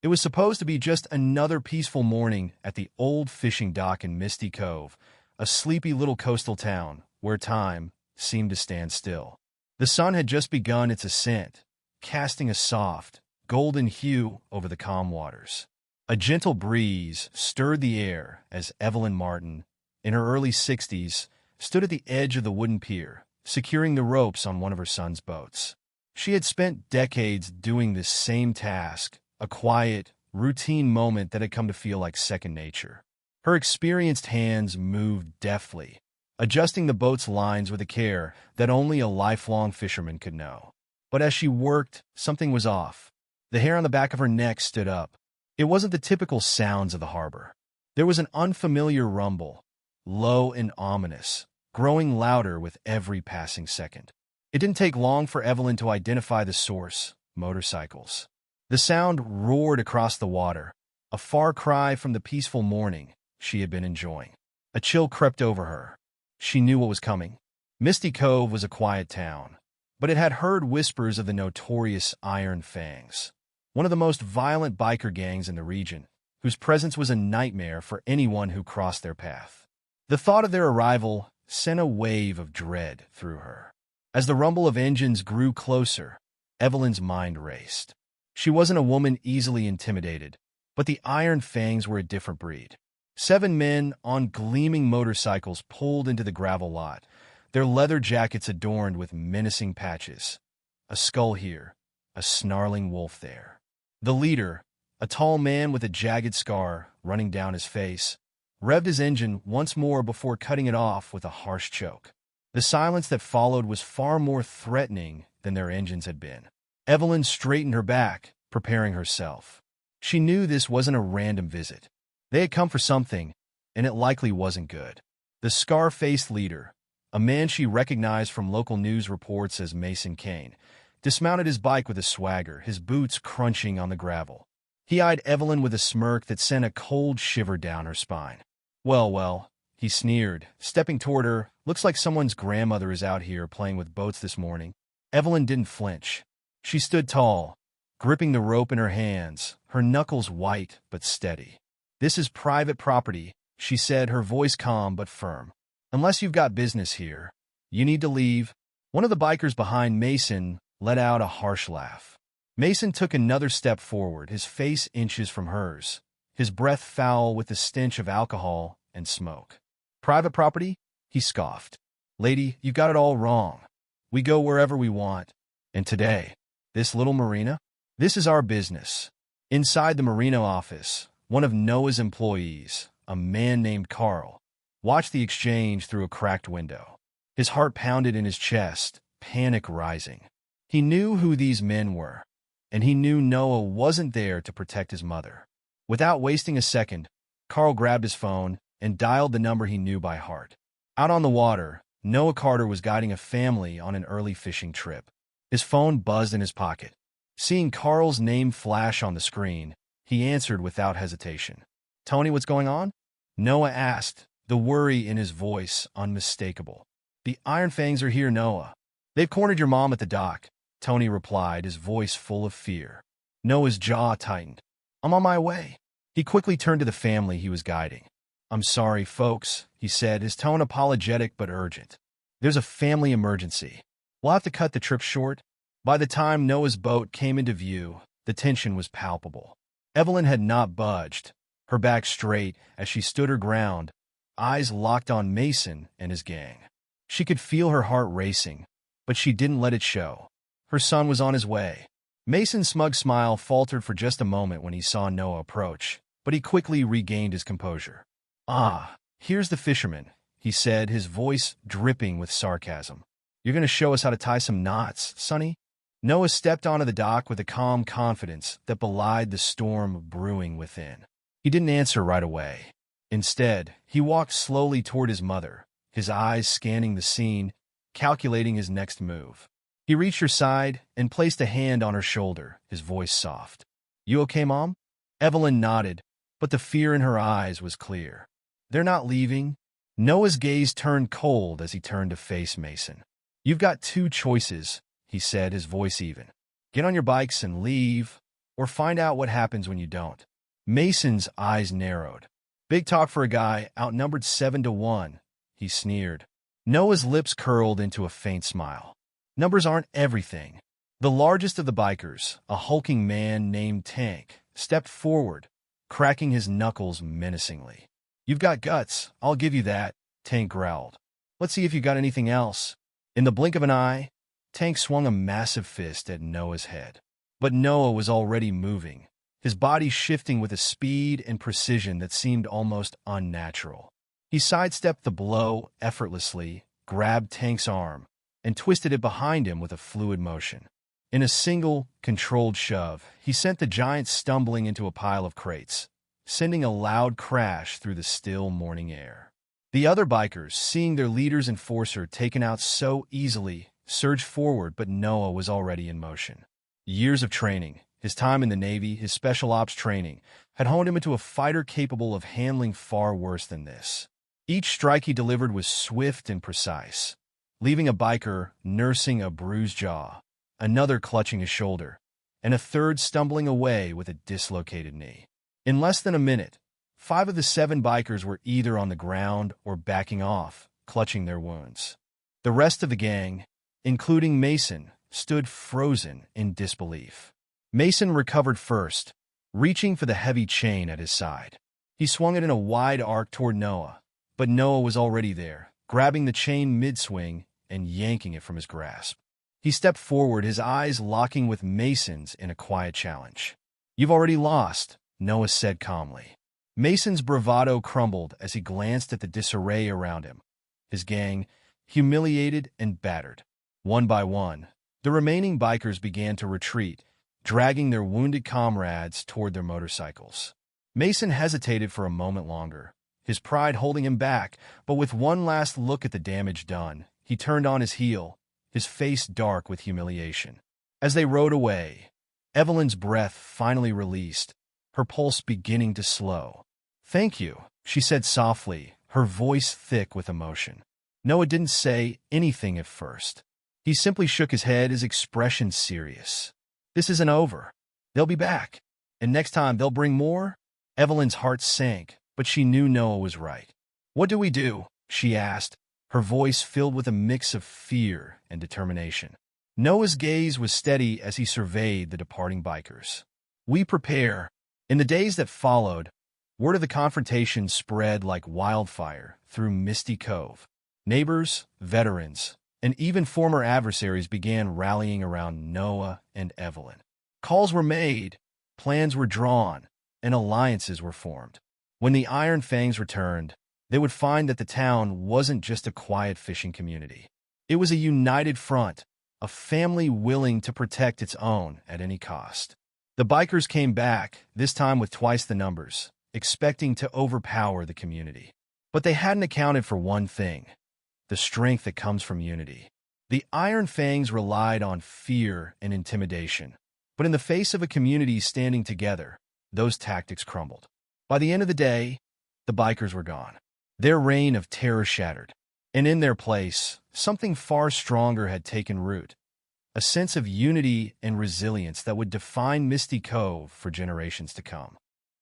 It was supposed to be just another peaceful morning at the old fishing dock in Misty Cove, a sleepy little coastal town where time seemed to stand still. The sun had just begun its ascent, casting a soft, golden hue over the calm waters. A gentle breeze stirred the air as Evelyn Martin, in her early 60s, stood at the edge of the wooden pier, securing the ropes on one of her son's boats. She had spent decades doing this same task, a quiet, routine moment that had come to feel like second nature. Her experienced hands moved deftly, adjusting the boat's lines with a care that only a lifelong fisherman could know. But as she worked, something was off. The hair on the back of her neck stood up. It wasn't the typical sounds of the harbor. There was an unfamiliar rumble, low and ominous, growing louder with every passing second. It didn't take long for Evelyn to identify the source: motorcycles. The sound roared across the water, a far cry from the peaceful morning she had been enjoying. A chill crept over her. She knew what was coming. Misty Cove was a quiet town, but it had heard whispers of the notorious Iron Fangs, one of the most violent biker gangs in the region, whose presence was a nightmare for anyone who crossed their path. The thought of their arrival sent a wave of dread through her. As the rumble of engines grew closer, Evelyn's mind raced. She wasn't a woman easily intimidated, but the Iron Fangs were a different breed. 7 men on gleaming motorcycles pulled into the gravel lot, their leather jackets adorned with menacing patches. A skull here, a snarling wolf there. The leader, a tall man with a jagged scar running down his face, revved his engine once more before cutting it off with a harsh choke. The silence that followed was far more threatening than their engines had been. Evelyn straightened her back, preparing herself. She knew this wasn't a random visit. They had come for something, and it likely wasn't good. The scar-faced leader, a man she recognized from local news reports as Mason Kain, dismounted his bike with a swagger, his boots crunching on the gravel. He eyed Evelyn with a smirk that sent a cold shiver down her spine. Well, he sneered, stepping toward her. Looks like someone's grandmother is out here playing with boats this morning. Evelyn didn't flinch. She stood tall, gripping the rope in her hands, her knuckles white but steady. "This is private property," she said, her voice calm but firm. "Unless you've got business here, you need to leave." One of the bikers behind Mason let out a harsh laugh. Mason took another step forward, his face inches from hers, his breath foul with the stench of alcohol and smoke. "Private property?" he scoffed. "Lady, you got it all wrong. We go wherever we want. And today, this little marina? This is our business." Inside the marina office, one of Noah's employees, a man named Carl, watched the exchange through a cracked window. His heart pounded in his chest, panic rising. He knew who these men were, and he knew Noah wasn't there to protect his mother. Without wasting a second, Carl grabbed his phone and dialed the number he knew by heart. Out on the water, Noah Carter was guiding a family on an early fishing trip. His phone buzzed in his pocket. Seeing Carl's name flash on the screen, he answered without hesitation. "Tony, what's going on?" Noah asked, the worry in his voice unmistakable. "The Iron Fangs are here, Noah. They've cornered your mom at the dock," Tony replied, his voice full of fear. Noah's jaw tightened. "I'm on my way." He quickly turned to the family he was guiding. "I'm sorry, folks," he said, his tone apologetic but urgent. "There's a family emergency. We'll have to cut the trip short." By the time Noah's boat came into view, the tension was palpable. Evelyn had not budged, her back straight as she stood her ground, eyes locked on Mason and his gang. She could feel her heart racing, but she didn't let it show. Her son was on his way. Mason's smug smile faltered for just a moment when he saw Noah approach, but he quickly regained his composure. "Ah, here's the fisherman," he said, his voice dripping with sarcasm. "You're going to show us how to tie some knots, sonny?" Noah stepped onto the dock with a calm confidence that belied the storm brewing within. He didn't answer right away. Instead, he walked slowly toward his mother, his eyes scanning the scene, calculating his next move. He reached her side and placed a hand on her shoulder, his voice soft. "You okay, Mom?" Evelyn nodded, but the fear in her eyes was clear. "They're not leaving." Noah's gaze turned cold as he turned to face Mason. "You've got 2 choices," he said, his voice even. "Get on your bikes and leave, or find out what happens when you don't. Mason's eyes narrowed. Big talk for a guy outnumbered 7-1, he sneered. Noah's lips curled into a faint smile. Numbers aren't everything. The largest of the bikers, a hulking man named Tank, stepped forward, cracking his knuckles menacingly. You've got guts, I'll give you that, Tank growled. Let's see if you got anything else. In the blink of an eye, Tank swung a massive fist at Noah's head. But Noah was already moving, his body shifting with a speed and precision that seemed almost unnatural. He sidestepped the blow effortlessly, grabbed Tank's arm, and twisted it behind him with a fluid motion. In a single, controlled shove, he sent the giant stumbling into a pile of crates, sending a loud crash through the still morning air. The other bikers, seeing their leader's enforcer taken out so easily, surged forward, but Noah was already in motion. Years of training, his time in the Navy, his special ops training, had honed him into a fighter capable of handling far worse than this. Each strike he delivered was swift and precise, leaving a biker nursing a bruised jaw, another clutching a shoulder, and a third stumbling away with a dislocated knee. In less than a minute, 5 of the 7 bikers were either on the ground or backing off, clutching their wounds. The rest of the gang, including Mason, stood frozen in disbelief. Mason recovered first, reaching for the heavy chain at his side. He swung it in a wide arc toward Noah, but Noah was already there, grabbing the chain mid-swing and yanking it from his grasp. He stepped forward, his eyes locking with Mason's in a quiet challenge. You've already lost, Noah said calmly. Mason's bravado crumbled as he glanced at the disarray around him, his gang humiliated and battered. One by one, the remaining bikers began to retreat, dragging their wounded comrades toward their motorcycles. Mason hesitated for a moment longer, his pride holding him back, but with one last look at the damage done, he turned on his heel, his face dark with humiliation. As they rode away, Evelyn's breath finally released, her pulse beginning to slow. "Thank you," she said softly, her voice thick with emotion. Noah didn't say anything at first. He simply shook his head, his expression serious. "This isn't over. They'll be back. And next time they'll bring more?" Evelyn's heart sank, but she knew Noah was right. "What do we do?" she asked, her voice filled with a mix of fear and determination. Noah's gaze was steady as he surveyed the departing bikers. "We prepare." In the days that followed, word of the confrontation spread like wildfire through Misty Cove. Neighbors, veterans, and even former adversaries began rallying around Noah and Evelyn. Calls were made, plans were drawn, and alliances were formed. When the Iron Fangs returned, they would find that the town wasn't just a quiet fishing community. It was a united front, a family willing to protect its own at any cost. The bikers came back, this time with twice the numbers, expecting to overpower the community. But they hadn't accounted for one thing: the strength that comes from unity. The Iron Fangs relied on fear and intimidation, but in the face of a community standing together, those tactics crumbled. By the end of the day, the bikers were gone. Their reign of terror shattered, and in their place, something far stronger had taken root, a sense of unity and resilience that would define Misty Cove for generations to come.